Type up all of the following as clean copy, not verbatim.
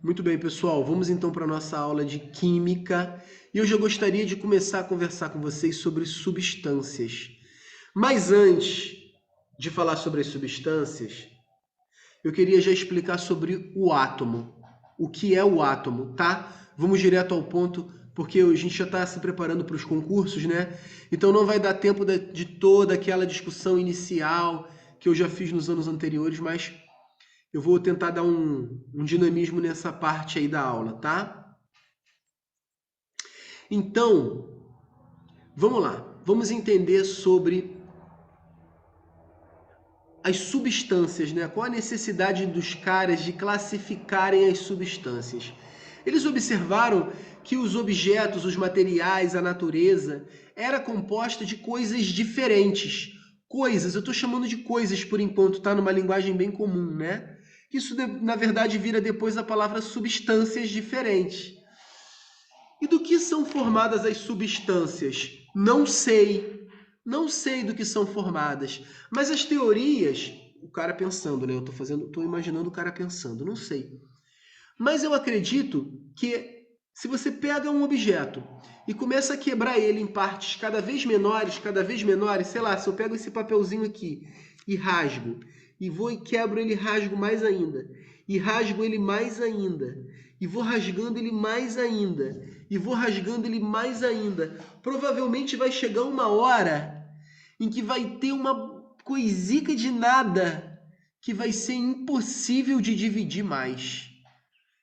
Muito bem, pessoal, vamos então para a nossa aula de Química. E eu já gostaria de começar a conversar com vocês sobre substâncias. Mas antes de falar sobre as substâncias, eu queria já explicar sobre o átomo. O que é o átomo, tá? Vamos direto ao ponto, porque a gente já está se preparando para os concursos, né? Então não vai dar tempo de toda aquela discussão inicial que eu já fiz nos anos anteriores, mas eu vou tentar dar um dinamismo nessa parte aí da aula, tá? Então, vamos lá. Vamos entender sobre as substâncias, né? Qual a necessidade dos caras de classificarem as substâncias? Eles observaram que os objetos, os materiais, a natureza era composta de coisas diferentes. Coisas, eu estou chamando de coisas por enquanto, tá? Numa linguagem bem comum, né? Isso, na verdade, vira depois a palavra substâncias diferentes. E do que são formadas as substâncias? Não sei. Não sei do que são formadas. Mas as teorias, o cara pensando, né? Estou imaginando o cara pensando, não sei. Mas eu acredito que se você pega um objeto e começa a quebrar ele em partes cada vez menores, sei lá, se eu pego esse papelzinho aqui e rasgo, e vou e quebro ele, rasgo mais ainda, e rasgo ele mais ainda, e vou rasgando ele mais ainda, e vou rasgando ele mais ainda, provavelmente vai chegar uma hora em que vai ter uma coisica de nada que vai ser impossível de dividir mais.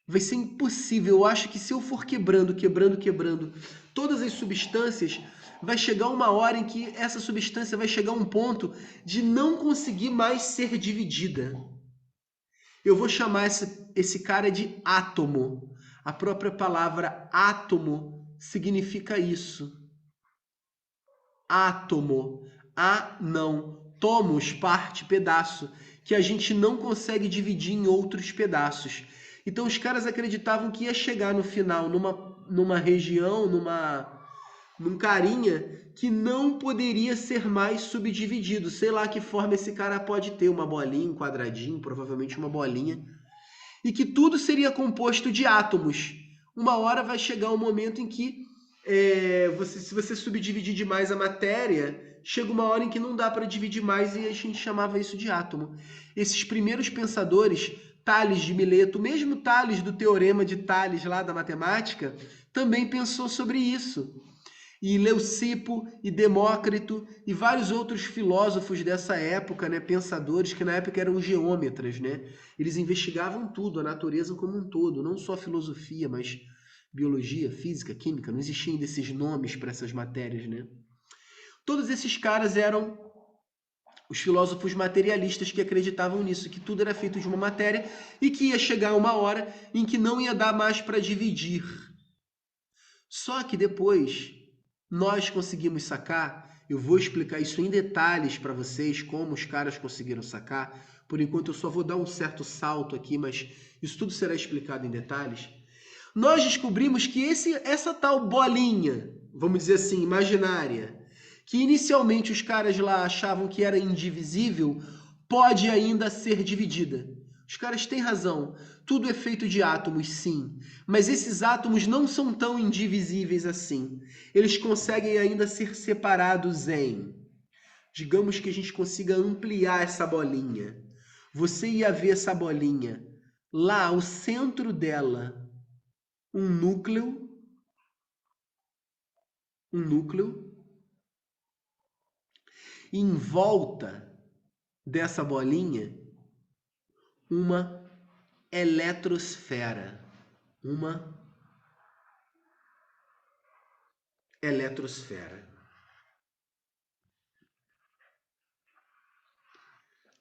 Vai ser impossível. Eu acho que se eu for quebrando todas as substâncias, vai chegar uma hora em que essa substância vai chegar a um ponto de não conseguir mais ser dividida. Eu vou chamar esse cara de átomo. A própria palavra átomo significa isso. Átomo. Não. Tomos, parte, pedaço, que a gente não consegue dividir em outros pedaços. Então os caras acreditavam que ia chegar no final numa região, num carinha que não poderia ser mais subdividido. Sei lá que forma esse cara pode ter, uma bolinha, um quadradinho, provavelmente uma bolinha. E que tudo seria composto de átomos. Uma hora vai chegar um momento em que se você subdividir demais a matéria, chega uma hora em que não dá para dividir mais e a gente chamava isso de átomo. Esses primeiros pensadores, Tales de Mileto, mesmo Tales do Teorema de Tales lá da matemática, também pensou sobre isso. E Leucipo e Demócrito e vários outros filósofos dessa época, né, pensadores que na época eram geômetras, né? Eles investigavam tudo, a natureza como um todo, não só filosofia, mas biologia, física, química, não existiam desses nomes para essas matérias, né? Todos esses caras eram os filósofos materialistas que acreditavam nisso, que tudo era feito de uma matéria e que ia chegar uma hora em que não ia dar mais para dividir. Só que depois nós conseguimos sacar, eu vou explicar isso em detalhes para vocês, como os caras conseguiram sacar. Por enquanto eu só vou dar um certo salto aqui, mas isso tudo será explicado em detalhes. Nós descobrimos que essa tal bolinha, vamos dizer assim, imaginária, que inicialmente os caras lá achavam que era indivisível, pode ainda ser dividida. Os caras têm razão. Tudo é feito de átomos, sim. Mas esses átomos não são tão indivisíveis assim. Eles conseguem ainda ser separados em... Digamos que a gente consiga ampliar essa bolinha. Você ia ver essa bolinha. Lá, o centro dela, um núcleo, e em volta dessa bolinha, uma eletrosfera. Uma eletrosfera.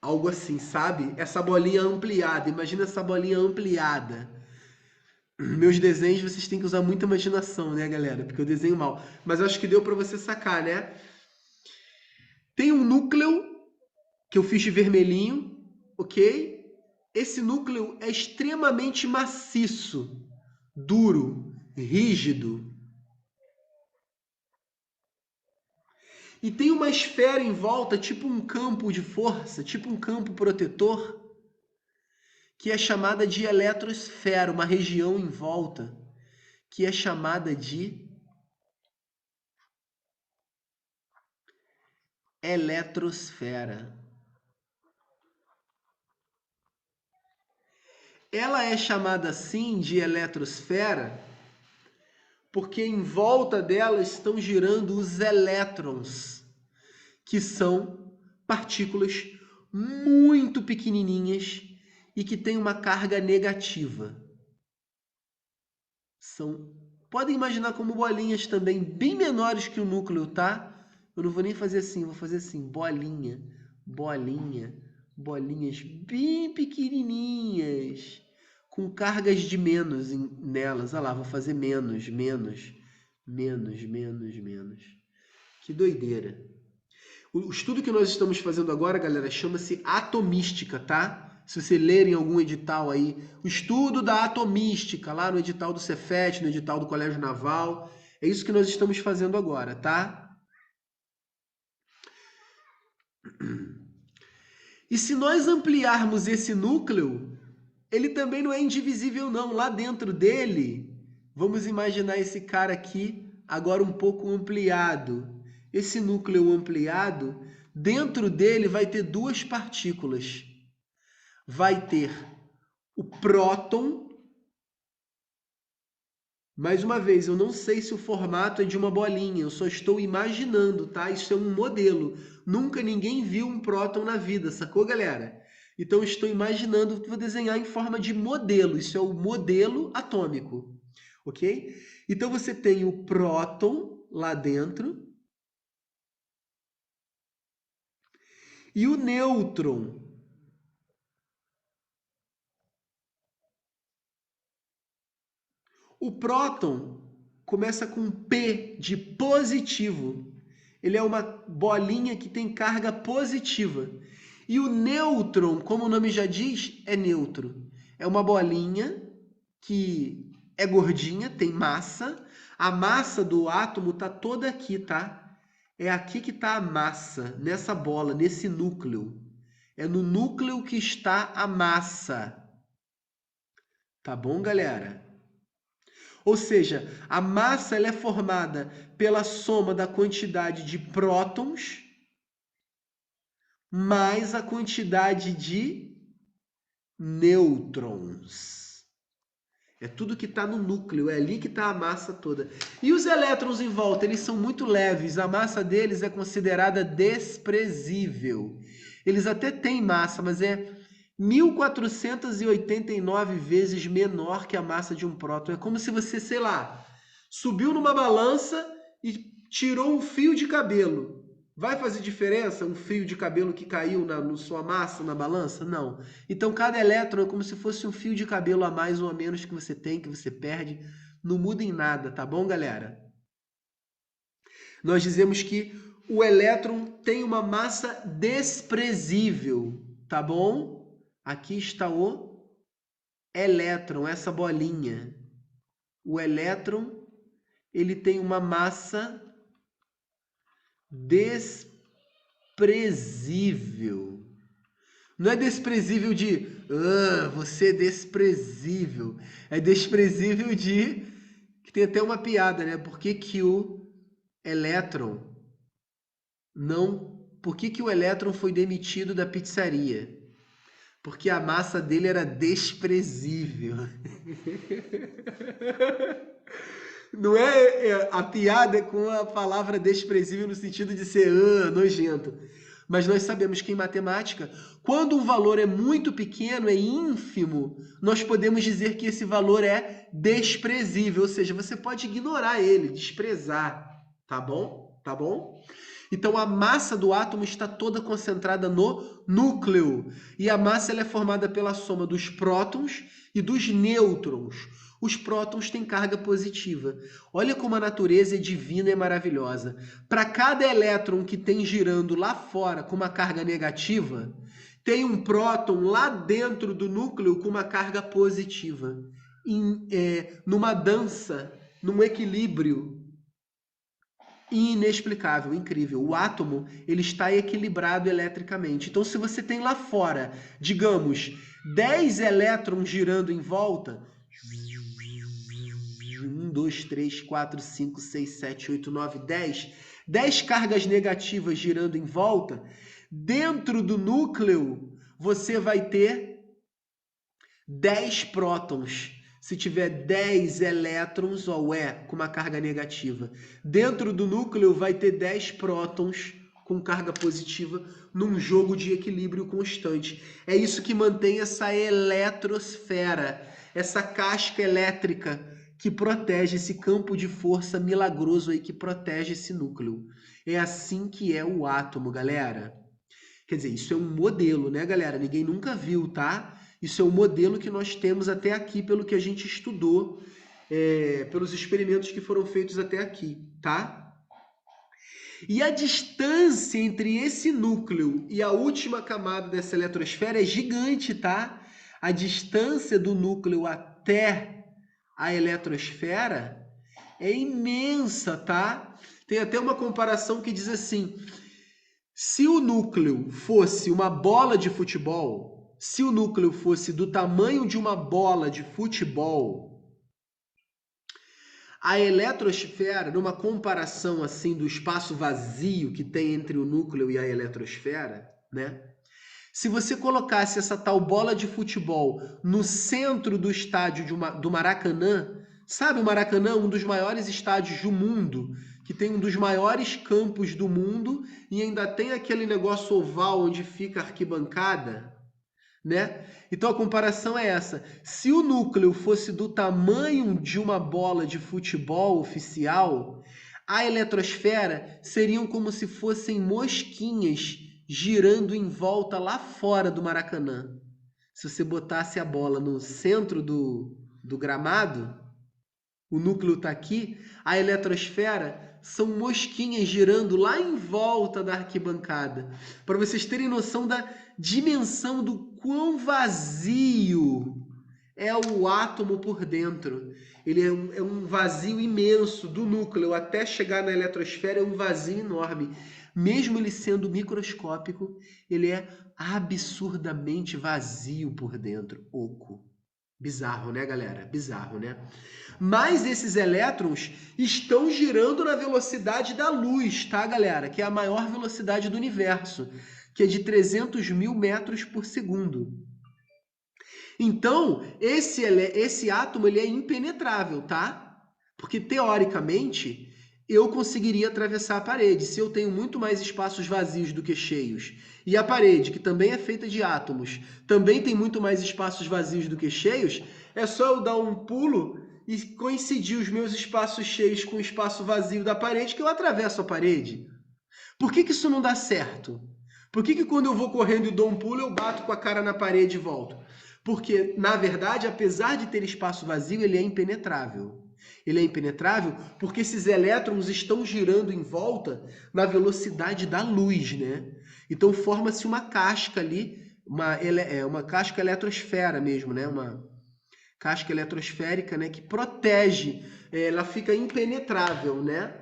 Algo assim, sabe? Essa bolinha ampliada. Imagina essa bolinha ampliada. Meus desenhos vocês têm que usar muita imaginação, né, galera? Porque eu desenho mal. Mas eu acho que deu para você sacar, né? Tem um núcleo que eu fiz de vermelhinho, ok? Esse núcleo é extremamente maciço, duro, rígido. E tem uma esfera em volta, tipo um campo de força, tipo um campo protetor, que é chamada de eletrosfera, uma região em volta, que é chamada de eletrosfera. Ela é chamada assim de eletrosfera porque em volta dela estão girando os elétrons, que são partículas muito pequenininhas e que têm uma carga negativa. Podem imaginar como bolinhas também, bem menores que o núcleo, tá? Eu não vou nem fazer assim, vou fazer assim, bolinha, bolinha, bolinhas bem pequenininhas, com cargas de menos nelas. Olha lá, vou fazer menos, menos, menos, menos, menos. Que doideira. O estudo que nós estamos fazendo agora, galera, chama-se atomística, tá? Se você ler em algum edital aí, o estudo da atomística, lá no edital do Cefet, no edital do Colégio Naval, é isso que nós estamos fazendo agora, tá? E se nós ampliarmos esse núcleo, ele também não é indivisível não. Lá dentro dele, vamos imaginar esse cara aqui, agora um pouco ampliado. Esse núcleo ampliado, dentro dele vai ter duas partículas. Vai ter o próton. Mais uma vez, eu não sei se o formato é de uma bolinha, eu só estou imaginando, tá? Isso é um modelo. Nunca ninguém viu um próton na vida, sacou, galera? Então, eu estou imaginando que vou desenhar em forma de modelo. Isso é o modelo atômico, ok? Então, você tem o próton lá dentro e o nêutron. O próton começa com P de positivo. Ele é uma bolinha que tem carga positiva. E o nêutron, como o nome já diz, é neutro. É uma bolinha que é gordinha, tem massa. A massa do átomo está toda aqui, tá? É aqui que está a massa, nessa bola, nesse núcleo. É no núcleo que está a massa. Tá bom, galera? Ou seja, a massa ela é formada pela soma da quantidade de prótons mais a quantidade de nêutrons. É tudo que está no núcleo, é ali que está a massa toda. E os elétrons em volta, eles são muito leves, a massa deles é considerada desprezível. Eles até têm massa, mas é 1489 vezes menor que a massa de um próton. É como se você, sei lá, subiu numa balança e tirou um fio de cabelo. Vai fazer diferença um fio de cabelo que caiu na sua massa, na balança? Não. Então, cada elétron é como se fosse um fio de cabelo a mais ou a menos que você tem, que você perde. Não muda em nada, tá bom, galera? Nós dizemos que o elétron tem uma massa desprezível, tá bom? Aqui está o elétron, essa bolinha. O elétron, ele tem uma massa desprezível. Não é desprezível de você é desprezível. É desprezível de que tem até uma piada, né? Por que que o elétron não... Por que que o elétron foi demitido da pizzaria? Porque a massa dele era desprezível. Não é a piada com a palavra desprezível no sentido de ser nojento. Mas nós sabemos que em matemática, quando um valor é muito pequeno, é ínfimo, nós podemos dizer que esse valor é desprezível, ou seja, você pode ignorar ele, desprezar, tá bom? Tá bom? Então a massa do átomo está toda concentrada no núcleo, e a massa ela é formada pela soma dos prótons e dos nêutrons. Os prótons têm carga positiva. Olha como a natureza é divina e maravilhosa. Para cada elétron que tem girando lá fora com uma carga negativa, tem um próton lá dentro do núcleo com uma carga positiva. Numa dança, num equilíbrio Inexplicável, incrível. O átomo, ele está equilibrado eletricamente. Então, se você tem lá fora, digamos, 10 elétrons girando em volta, 1, 2, 3, 4, 5, 6, 7, 8, 9, 10 cargas negativas girando em volta, dentro do núcleo, você vai ter 10 prótons. Se tiver 10 elétrons, com uma carga negativa. Dentro do núcleo vai ter 10 prótons com carga positiva num jogo de equilíbrio constante. É isso que mantém essa eletrosfera, essa casca elétrica que protege esse campo de força milagroso aí que protege esse núcleo. É assim que é o átomo, galera. Quer dizer, isso é um modelo, né, galera? Ninguém nunca viu, tá? Isso é o modelo que nós temos até aqui, pelo que a gente estudou, pelos experimentos que foram feitos até aqui, tá? E a distância entre esse núcleo e a última camada dessa eletrosfera é gigante, tá? A distância do núcleo até a eletrosfera é imensa, tá? Tem até uma comparação que diz assim: se o núcleo fosse uma bola de futebol, se o núcleo fosse do tamanho de uma bola de futebol, a eletrosfera, numa comparação assim do espaço vazio que tem entre o núcleo e a eletrosfera, né? Se você colocasse essa tal bola de futebol no centro do estádio do Maracanã, sabe o Maracanã, um dos maiores estádios do mundo, que tem um dos maiores campos do mundo e ainda tem aquele negócio oval onde fica a arquibancada, né? Então a comparação é essa. Se o núcleo fosse do tamanho de uma bola de futebol oficial, a eletrosfera seriam como se fossem mosquinhas girando em volta lá fora do Maracanã. Se você botasse a bola no centro do gramado, o núcleo está aqui, a eletrosfera são mosquinhas girando lá em volta da arquibancada. Para vocês terem noção da dimensão do quão vazio é o átomo por dentro. Ele é um vazio imenso do núcleo até chegar na eletrosfera, é um vazio enorme. Mesmo ele sendo microscópico, ele é absurdamente vazio por dentro, oco. Bizarro, né, galera? Bizarro, né? Mas esses elétrons estão girando na velocidade da luz, tá, galera? Que é a maior velocidade do universo, que é de 300 mil metros por segundo. Então, esse átomo ele é impenetrável, tá? Porque, teoricamente, eu conseguiria atravessar a parede se eu tenho muito mais espaços vazios do que cheios. E a parede, que também é feita de átomos, também tem muito mais espaços vazios do que cheios, é só eu dar um pulo e coincidir os meus espaços cheios com o espaço vazio da parede que eu atravesso a parede. Por que isso não dá certo? Por que quando eu vou correndo e dou um pulo, eu bato com a cara na parede e volto? Porque, na verdade, apesar de ter espaço vazio, ele é impenetrável. Ele é impenetrável porque esses elétrons estão girando em volta na velocidade da luz, né? Então forma-se uma casca ali, uma casca eletrosfera mesmo, né? Uma casca eletrosférica, né? Que protege, ela fica impenetrável, né?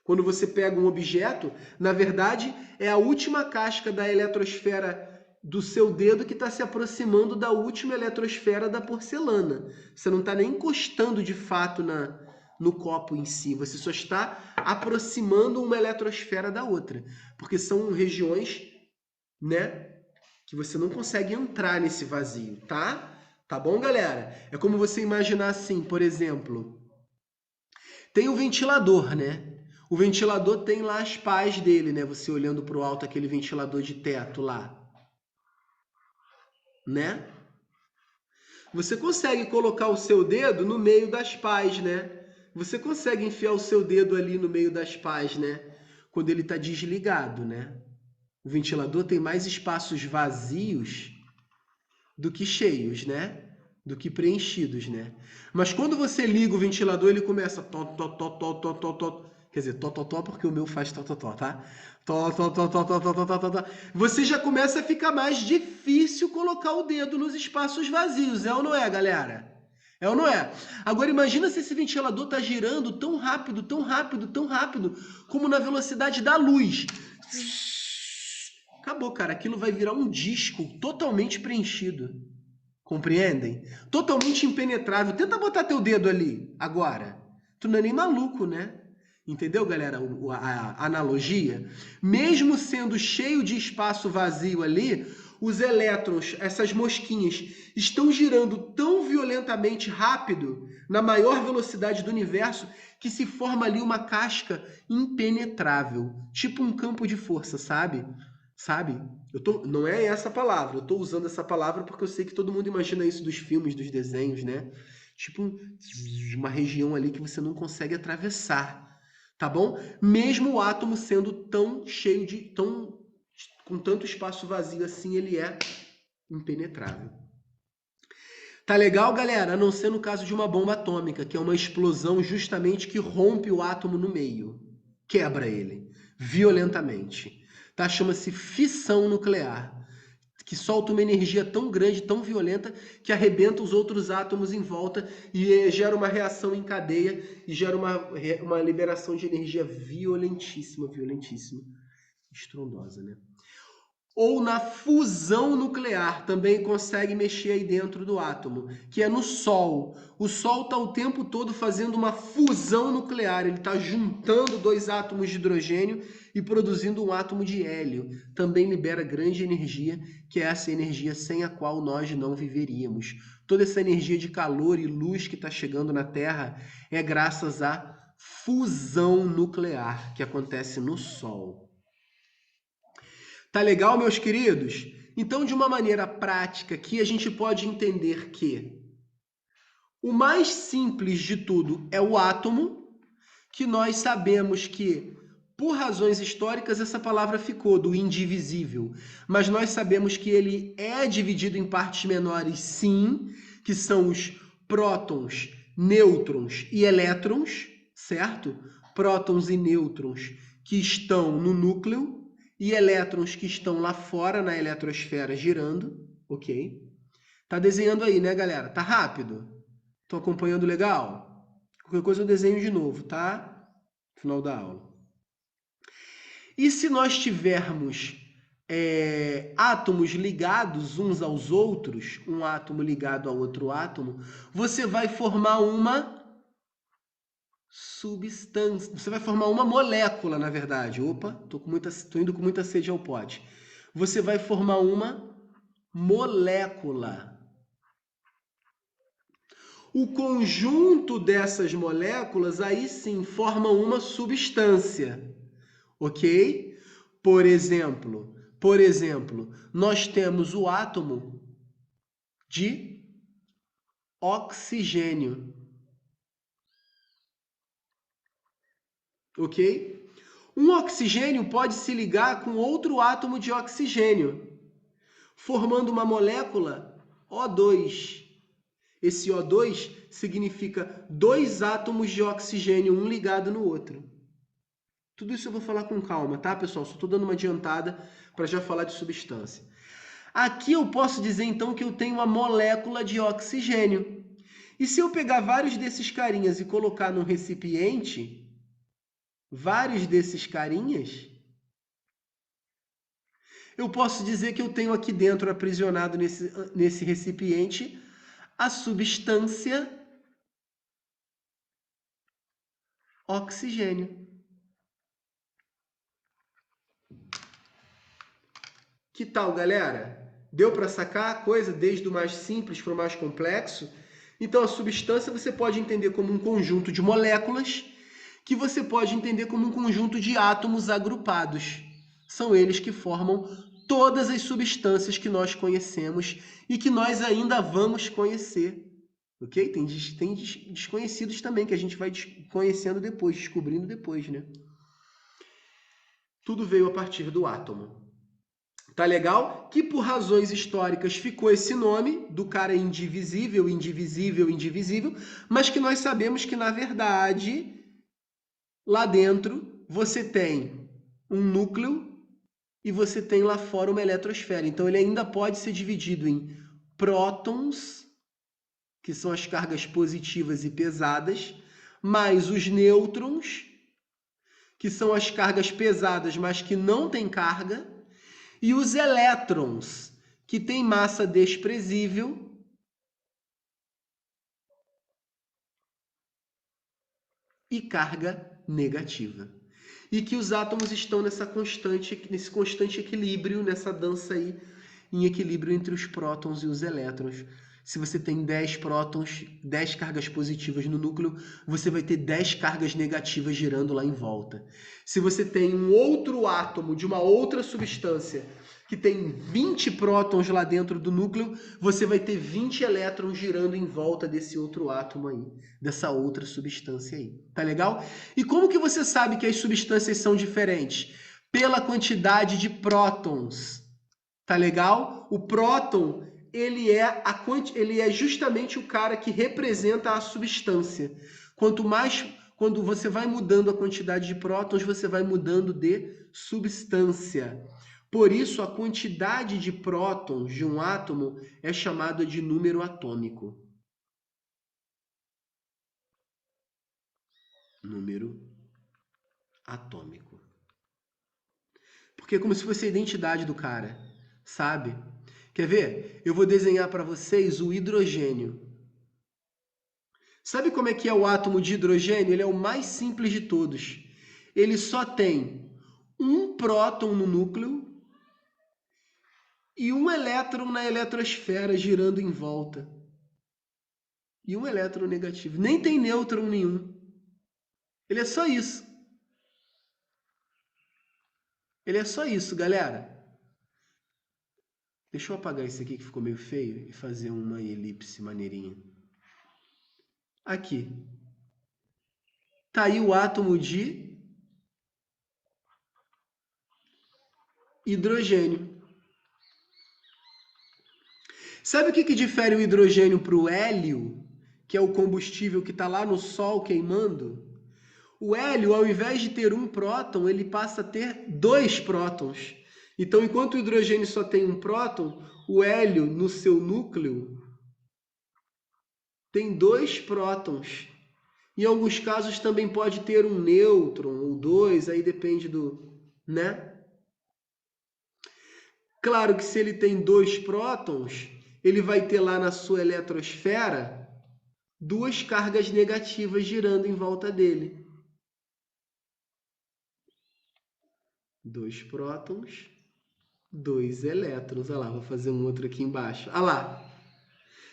Quando você pega um objeto, na verdade, é a última casca da eletrosfera do seu dedo que está se aproximando da última eletrosfera da porcelana. Você não está nem encostando de fato no copo em si, você só está aproximando uma eletrosfera da outra. Porque são regiões, né, que você não consegue entrar nesse vazio, tá? Tá bom, galera? É como você imaginar assim, por exemplo, tem o ventilador, né? O ventilador tem lá as pás dele, né? Você olhando para o alto, aquele ventilador de teto lá, né? Você consegue colocar o seu dedo no meio das pás, né? Você consegue enfiar o seu dedo ali no meio das pás, né? Quando ele está desligado, né? O ventilador tem mais espaços vazios do que cheios, né? Do que preenchidos, né? Mas quando você liga o ventilador, ele começa tó, tó, tó, tó, tó, tó, tó. Quer dizer, tó, tó, tó, porque o meu faz tó, tó, tó, tá? Tó, tó, tó, tó, tó, tó, tó, tó, tó. Você já começa a ficar mais difícil colocar o dedo nos espaços vazios, é ou não é, galera? É ou não é? Agora imagina se esse ventilador está girando tão rápido, tão rápido, tão rápido, como na velocidade da luz. Acabou, cara. Aquilo vai virar um disco totalmente preenchido. Compreendem? Totalmente impenetrável. Tenta botar teu dedo ali agora. Tu não é nem maluco, né? Entendeu, galera? A analogia? Mesmo sendo cheio de espaço vazio ali, os elétrons, essas mosquinhas, estão girando tão violentamente rápido, na maior velocidade do universo, que se forma ali uma casca impenetrável. Tipo um campo de força, sabe? Sabe? Não é essa palavra, eu tô usando essa palavra porque eu sei que todo mundo imagina isso dos filmes, dos desenhos, né? Tipo uma região ali que você não consegue atravessar, tá bom? Mesmo o átomo sendo tão cheio com tanto espaço vazio assim, ele é impenetrável. Tá legal, galera? A não ser no caso de uma bomba atômica, que é uma explosão justamente que rompe o átomo no meio, quebra ele violentamente. Tá? Chama-se fissão nuclear, que solta uma energia tão grande, tão violenta, que arrebenta os outros átomos em volta e gera uma reação em cadeia e gera uma liberação de energia violentíssima, violentíssima, estrondosa, né? Ou na fusão nuclear, também consegue mexer aí dentro do átomo, que é no Sol. O Sol está o tempo todo fazendo uma fusão nuclear, ele está juntando dois átomos de hidrogênio e produzindo um átomo de hélio. Também libera grande energia, que é essa energia sem a qual nós não viveríamos. Toda essa energia de calor e luz que está chegando na Terra é graças à fusão nuclear que acontece no Sol. Tá legal, meus queridos? Então, de uma maneira prática, aqui a gente pode entender que o mais simples de tudo é o átomo, que nós sabemos que, por razões históricas, essa palavra ficou do indivisível, mas nós sabemos que ele é dividido em partes menores, sim, que são os prótons, nêutrons e elétrons, certo? Prótons e nêutrons que estão no núcleo e elétrons que estão lá fora na eletrosfera girando, ok? Tá desenhando aí, né, galera? Tá rápido? Estão acompanhando legal? Qualquer coisa eu desenho de novo, tá? Final da aula. E se nós tivermos átomos ligados uns aos outros, um átomo ligado a outro átomo, você vai formar uma substância. Você vai formar uma molécula, na verdade. Opa, tô indo com muita sede ao pote. Você vai formar uma molécula. O conjunto dessas moléculas aí sim forma uma substância, ok? Por exemplo, nós temos o átomo de oxigênio, ok? Um oxigênio pode se ligar com outro átomo de oxigênio, formando uma molécula O2. Esse O2 significa dois átomos de oxigênio, um ligado no outro. Tudo isso eu vou falar com calma, tá, pessoal? Só estou dando uma adiantada para já falar de substância. Aqui eu posso dizer, então, que eu tenho uma molécula de oxigênio. E se eu pegar vários desses carinhas e colocar num recipiente, vários desses carinhas, eu posso dizer que eu tenho aqui dentro, aprisionado nesse recipiente, a substância oxigênio. Que tal, galera? Deu para sacar a coisa desde o mais simples para o mais complexo? Então, a substância você pode entender como um conjunto de moléculas, que você pode entender como um conjunto de átomos agrupados. São eles que formam todas as substâncias que nós conhecemos e que nós ainda vamos conhecer. Ok? Tem desconhecidos também, que a gente vai conhecendo depois, descobrindo depois, né? Tudo veio a partir do átomo. Tá legal? Que por razões históricas ficou esse nome do cara indivisível, indivisível, indivisível, mas que nós sabemos que, na verdade, lá dentro você tem um núcleo e você tem lá fora uma eletrosfera. Então ele ainda pode ser dividido em prótons que são as cargas positivas e pesadas, mais os nêutrons, que são as cargas pesadas, mas que não têm carga, e os elétrons, que têm massa desprezível e carga negativa. E que os átomos estão nesse constante equilíbrio, nessa dança aí, em equilíbrio entre os prótons e os elétrons. Se você tem 10 prótons, 10 cargas positivas no núcleo, você vai ter 10 cargas negativas girando lá em volta. Se você tem um outro átomo de uma outra substância que tem 20 prótons lá dentro do núcleo, você vai ter 20 elétrons girando em volta desse outro átomo aí, dessa outra substância aí. Tá legal? E como que você sabe que as substâncias são diferentes? Pela quantidade de prótons. Tá legal? O próton, ele é justamente o cara que representa a substância. Quando você vai mudando a quantidade de prótons, você vai mudando de substância. Por isso, a quantidade de prótons de um átomo é chamada de número atômico. Número atômico. Porque é como se fosse a identidade do cara, sabe? Quer ver? Eu vou desenhar para vocês o hidrogênio. Sabe como é que é o átomo de hidrogênio? Ele é o mais simples de todos. Ele só tem um próton no núcleo e um elétron na eletrosfera girando em volta. E um elétron negativo. Nem tem nêutron nenhum. Ele é só isso. Ele é só isso, galera. Deixa eu apagar esse aqui que ficou meio feio e fazer uma elipse maneirinha. Aqui. Tá aí o átomo de hidrogênio. Sabe o que difere o hidrogênio para o hélio, que é o combustível que está lá no Sol queimando? O hélio, ao invés de ter um próton, ele passa a ter 2 prótons. Então, enquanto o hidrogênio só tem um próton, o hélio, no seu núcleo, tem 2 prótons. Em alguns casos também pode ter um nêutron ou 2, aí depende do, né? Claro que se ele tem 2 prótons, ele vai ter lá na sua eletrosfera 2 cargas negativas girando em volta dele. 2 prótons, 2 elétrons. Olha lá, vou fazer um outro aqui embaixo. Olha lá.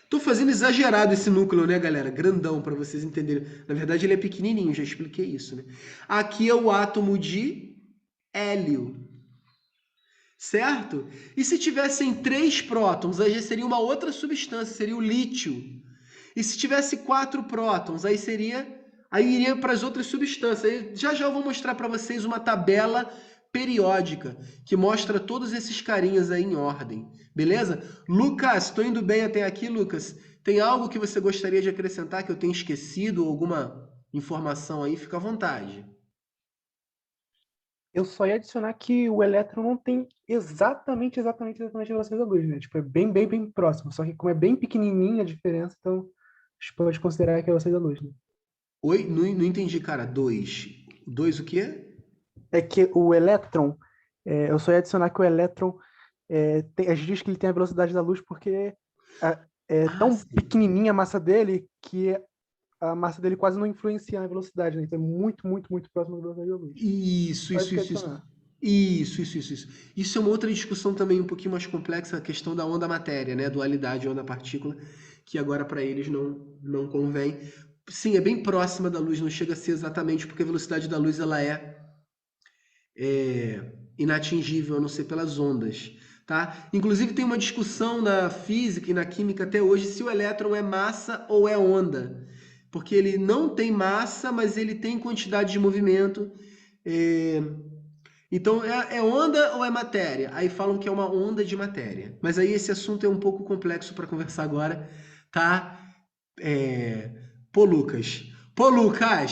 Tô fazendo exagerado esse núcleo, né, galera? Grandão, para vocês entenderem. Na verdade, ele é pequenininho, já expliquei isso, né? Aqui é o átomo de hélio. Certo? E se tivessem 3 prótons, aí já seria uma outra substância, seria o lítio. E se tivesse 4 prótons, aí iria para as outras substâncias. Aí já eu vou mostrar para vocês uma tabela periódica que mostra todos esses carinhas aí em ordem. Beleza? Lucas, estou indo bem até aqui, Lucas. Tem algo que você gostaria de acrescentar que eu tenha esquecido ou alguma informação aí? Fica à vontade. Eu só ia adicionar que o elétron não tem exatamente a velocidade da luz, né? Tipo, é bem próximo. Só que como é bem pequenininha a diferença, então a gente pode considerar que é a velocidade da luz, né? Oi? Não entendi, cara. 2. 2 o quê? É que o elétron, eu só ia adicionar que o elétron, a gente diz que ele tem a velocidade da luz porque é tão Sim. pequenininha a massa dele que a massa dele quase não influencia na velocidade, né? Então é muito próximo da velocidade da luz. Isso. Isso é uma outra discussão também um pouquinho mais complexa, a questão da onda-matéria, né? Dualidade onda-partícula, que agora para eles não convém. Sim, é bem próxima da luz, não chega a ser exatamente, porque a velocidade da luz ela é inatingível, a não ser pelas ondas. Tá? Inclusive tem uma discussão na física e na química até hoje se o elétron é massa ou é onda. Porque ele não tem massa, mas ele tem quantidade de movimento. Então, é onda ou é matéria? Aí falam que é uma onda de matéria. Mas aí esse assunto é um pouco complexo para conversar agora, tá? Pô, Lucas,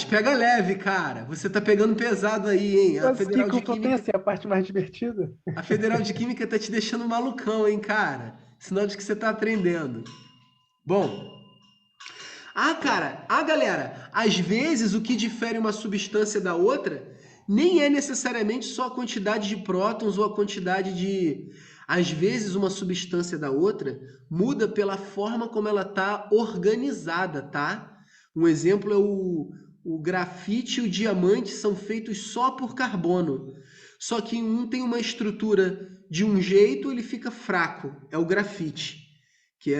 pega leve, cara. Você tá pegando pesado aí, hein? A Mas que Federal de culpa tem Química, essa é a parte mais divertida? a Federal de Química tá te deixando malucão, hein, cara? Sinal de que você tá aprendendo. Bom, Galera, às vezes o que difere uma substância da outra nem é necessariamente só a quantidade de prótons ou a quantidade de. Às vezes uma substância da outra muda pela forma como ela está organizada, tá? Um exemplo é o grafite e o diamante são feitos só por carbono. Só que um tem uma estrutura de um jeito, ele fica fraco, é o grafite, que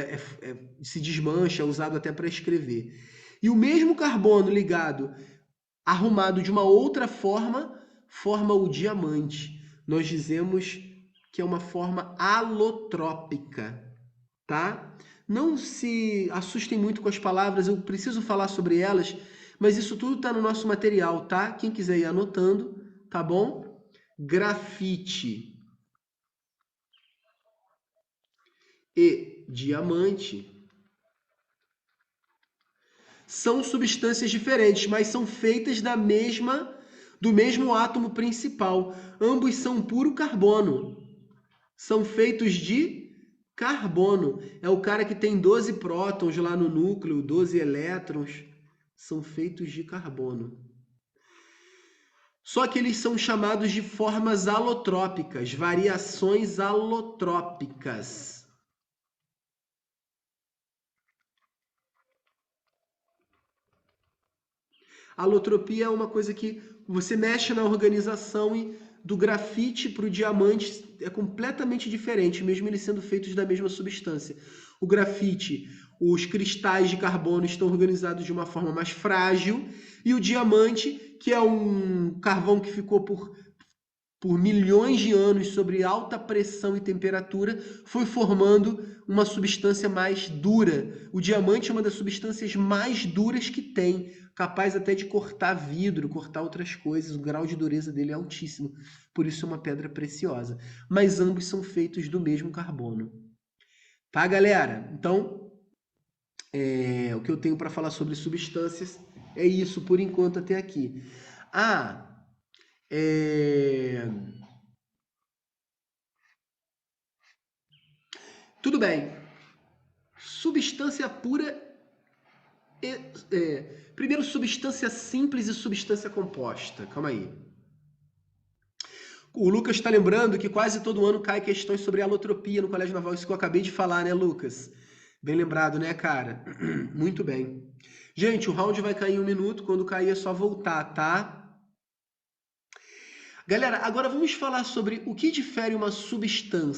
se desmancha, é usado até para escrever. E o mesmo carbono ligado, arrumado de uma outra forma, forma o diamante. Nós dizemos que é uma forma alotrópica, tá? Não se assustem muito com as palavras, eu preciso falar sobre elas, mas isso tudo está no nosso material, tá? Quem quiser ir anotando, tá bom? Grafite e diamante são substâncias diferentes, mas são feitas do mesmo átomo principal. Ambos são puro carbono. São feitos de carbono. É o cara que tem 12 prótons lá no núcleo, 12 elétrons. São feitos de carbono. Só que eles são chamados de formas alotrópicas, variações alotrópicas. A alotropia é uma coisa que você mexe na organização e do grafite para o diamante é completamente diferente, mesmo eles sendo feitos da mesma substância. O grafite, os cristais de carbono estão organizados de uma forma mais frágil, e o diamante, que é um carvão que ficou por milhões de anos sob alta pressão e temperatura, foi formando uma substância mais dura. O diamante é uma das substâncias mais duras que tem, capaz até de cortar vidro, cortar outras coisas. O grau de dureza dele é altíssimo, por isso é uma pedra preciosa. Mas ambos são feitos do mesmo carbono. Tá, galera? Então, o que eu tenho para falar sobre substâncias é isso por enquanto até aqui. Tudo bem. Substância pura. Primeiro, substância simples e substância composta. Calma aí. O Lucas está lembrando que quase todo ano cai questões sobre alotropia no Colégio Naval. Isso que eu acabei de falar, né, Lucas? Bem lembrado, né, cara? Muito bem. Gente, o round vai cair em 1 minuto. Quando cair é só voltar, tá? Galera, agora vamos falar sobre o que difere uma substância